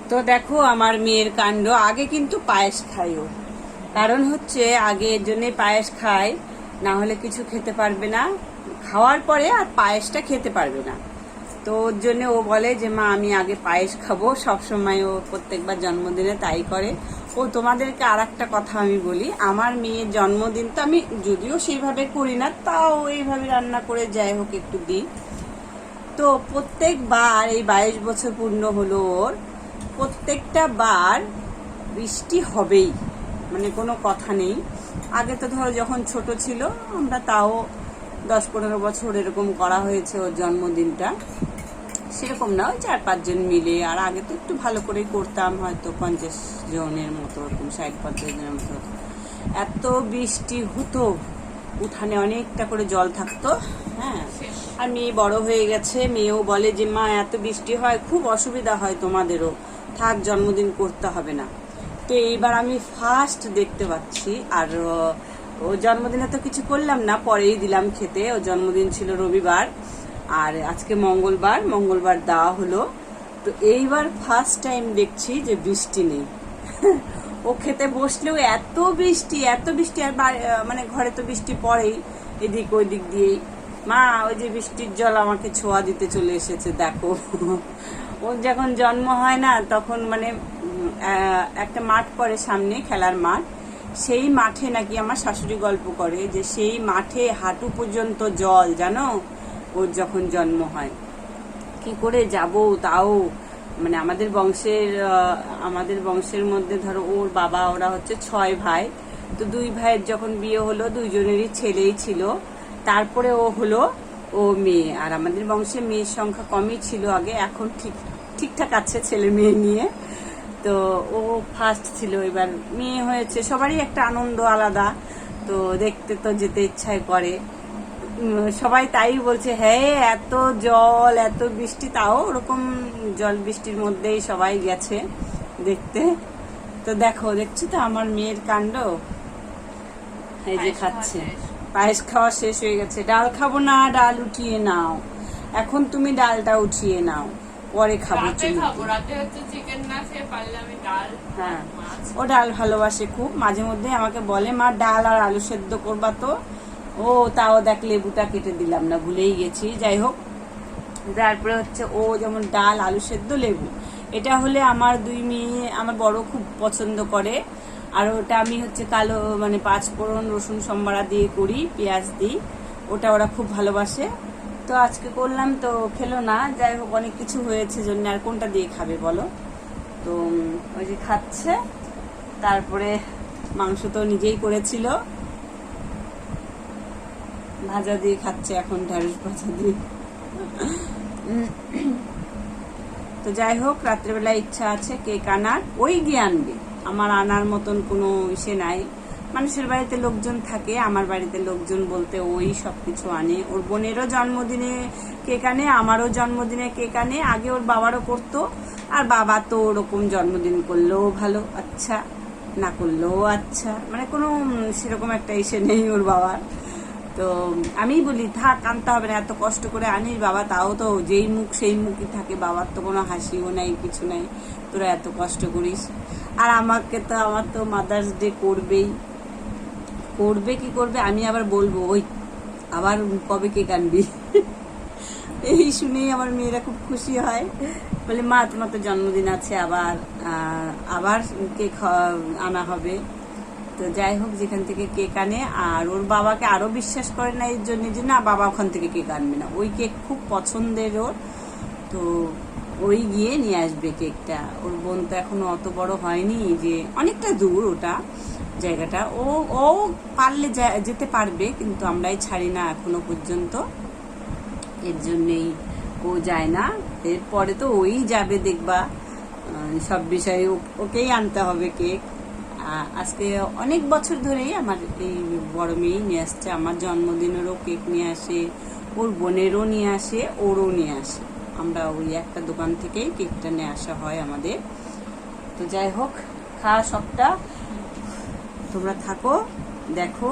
তো দেখো আমার মেয়ের কাণ্ড। আগে কিন্তু পায়েস খাই ও, কারণ হচ্ছে আগে এর জন্যই পায়েস খায়, না হলে কিছু খেতে পারবে না, খাওয়ার পরে আর পায়েসটা খেতে পারবে না। তো ওর জন্য ও বলে যে মা আমি আগে পায়েস খাবো, সবসময় ও প্রত্যেকবার জন্মদিনে তাই করে। ও তোমাদেরকে আর একটা কথা আমি বলি, আমার মেয়ের জন্মদিন তো আমি যদিও সেইভাবে করি না, তাও এইভাবে রান্না করে যাই হোক একটু দিই। তো প্রত্যেকবার এই 22 বছর পূর্ণ হলো ওর, প্রত্যেকটা বার বৃষ্টি হবেই, মানে কোনো কথা নেই। আগে তো ধরো যখন ছোট ছিল আমরা তাও 10-15 বছর এরকম করা হয়েছে ওর জন্মদিনটা, সেরকম না, ওই 4-5 জন মিলে। আর আগে তো একটু ভালো করেই করতাম, হয়তো 50 জনের মতো, ওরকম 60-50 জনের মতো। এত বৃষ্টি হতো, উঠানে অনেকটা করে জল থাকতো। হ্যাঁ, আর মেয়ে বড় হয়ে গেছে, মেয়েও বলে যে মা এত বৃষ্টি হয়, খুব অসুবিধা হয় তোমাদেরও, থাক জন্মদিন করতে হবে না। তো এইবার আমি ফার্স্ট দেখতে পাচ্ছি। আর ও জন্মদিনে তো কিছু করলাম না, পরেই দিলাম খেতে। ও জন্মদিন ছিল রবিবার, আর আজকে মঙ্গলবার দেওয়া হলো। তো এইবার ফার্স্ট টাইম দেখছি যে বৃষ্টি নেই। ও খেতে বসলেও এত বৃষ্টি আর মানে ঘরে তো বৃষ্টি পড়েই, এদিক ওই দিক দিয়েই। মা ওই যে বৃষ্টির জল আমাকে ছোঁয়া দিতে চলে এসেছে দেখো। ওর যখন জন্ম হয় না তখন মানে একটা মাঠ পড়ে সামনে, খেলার মাঠ, সেই মাঠে নাকি আমার শাশুড়ি গল্প করে যে সেই মাঠে হাঁটু পর্যন্ত জল, জানো, ওর যখন জন্ম হয়। কি করে যাব তাও, মানে আমাদের বংশের মধ্যে ধরো ওর বাবা ওরা হচ্ছে 6 ভাই। তো 2 ভাইয়ের যখন বিয়ে হলো, 2 জনেরই ছেলেই ছিল, তারপরে ও মেয়ে। আর আমাদের বংশে মেয়ের সংখ্যা কমই ছিল আগে, এখন ঠিকঠাক আছে ছেলে মেয়ে নিয়ে। তো ও ফার্স্ট ছিল, এবার মেয়ে হয়েছে, সবারই একটা আনন্দ আলাদা। তো দেখতে তো যেতে ইচ্ছাই করে। সবাই তাই বলছে, হ্যাঁ এত জল এত বৃষ্টি, তাও ওরকম জল বৃষ্টির মধ্যেই সবাই গেছে দেখতে। তো দেখছো তো আমার মেয়ের কাণ্ড, এই যে খাচ্ছে, পায়েস খাওয়া শেষ হয়ে গেছে। ডাল খাবো না, ডাল উঠিয়ে নাও, এখন তুমি ডালটা উঠিয়ে নাও, পরে খাবো। হ্যাঁ, ও ডাল ভালোবাসে খুব, মাঝে মধ্যে আমাকে বলে মা ডাল আর আলু সেদ্ধ করবা তো। ও তাও দেখ লেবুটা কেটে দিলাম না, ভুলেই গেছি। যাই হোক, তারপরে হচ্ছে ও যেমন ডাল আলু সেদ্ধ লেবু, এটা হলে আমার 2 মেয়ে, আমার বড় খুব পছন্দ করে। আর ওটা আমি হচ্ছে কালো মানে 5 ফোড়ন রসুন সম্বারা দিয়ে করি, পেঁয়াজ দিই, ওটা ওরা খুব ভালোবাসে। তো আজকে করলাম, তো খেলো না। যাই হোক, অনেক কিছু হয়েছে জন্য আর কোনটা দিয়ে খাবে বলো। তো ওই যে খাচ্ছে। তারপরে মাংস তো নিজেই করেছিল, ভাজা দিয়ে খাচ্ছে এখন, ঢেঁড়স ভাজা দিয়ে। তো যাই হোক, রাত্রেবেলা ইচ্ছা আছে কেক আনার, ওই গিয়ে আনবে, আমার আনার মতন কোনো ইসে নাই। মানুষের বাড়িতে লোকজন থাকে, আমার বাড়িতে লোকজন বলতে ওই সবকিছু আনে। ওর বোনেরও জন্মদিনে কেক আনে, আমারও জন্মদিনে কেক আনে, আগে ওর বাবারও করতো। আর বাবা তো ওরকম জন্মদিন করলেও ভালো আচ্ছা, না করলেও আচ্ছা, মানে কোনো সেরকম একটা ইসে নেই ওর বাবার। তো আমি বলি থাক, আনতে হবে না, এত কষ্ট করে আনিস বাবা, তাও তো যেই মুখ সেই মুখই থাকে, বাবার তো কোনো হাসিও নাই কিছু নাই, তোরা এত কষ্ট করিস। আর আমার তো মাদার্স ডে করবে কি করবে, আমি আবার বলবো ওই আবার কবে কেক আনবি। এই শুনেই আমার মেয়েরা খুব খুশি হয়, বলে মা তোমার তো জন্মদিন আছে, আবার কেক আনা হবে। তো যাই হোক, যেখান থেকে কেক আনে, আর ওর বাবাকে আরো বিশ্বাস করে না এর জন্য যে না বাবা ওখান থেকে কেক আনবে না, ওই কেক খুব পছন্দের ওর। তো ওই গিয়ে নিয়ে আসবে কেকটা। ওর বোন তো এখনো অত বড় হয়নি, যে অনেকটা দূর ওটা জায়গাটা, ও পারলে যেতে পারবে, কিন্তু আমরাই ছাড়ি না এখনো পর্যন্ত, এর জন্যেই ও যায় না। এরপরে তো ওই যাবে, দেখবা সব বিষয়ে ওকেই আনতে হবে কেক। আজকে অনেক বছর ধরেই আমার এই বড় মেয়েই নিয়ে আসছে, আমার জন্মদিনেরও কেক নিয়ে আসে, ওর বোনেরও নিয়ে আসে, ওরও নিয়ে আসে। আমরা ওই একটা দোকান থেকেই কেকটা নিয়ে আসা হয় আমাদের। তো যাই হোক, খাওয়া সবটা, তোমরা থাকো, দেখো।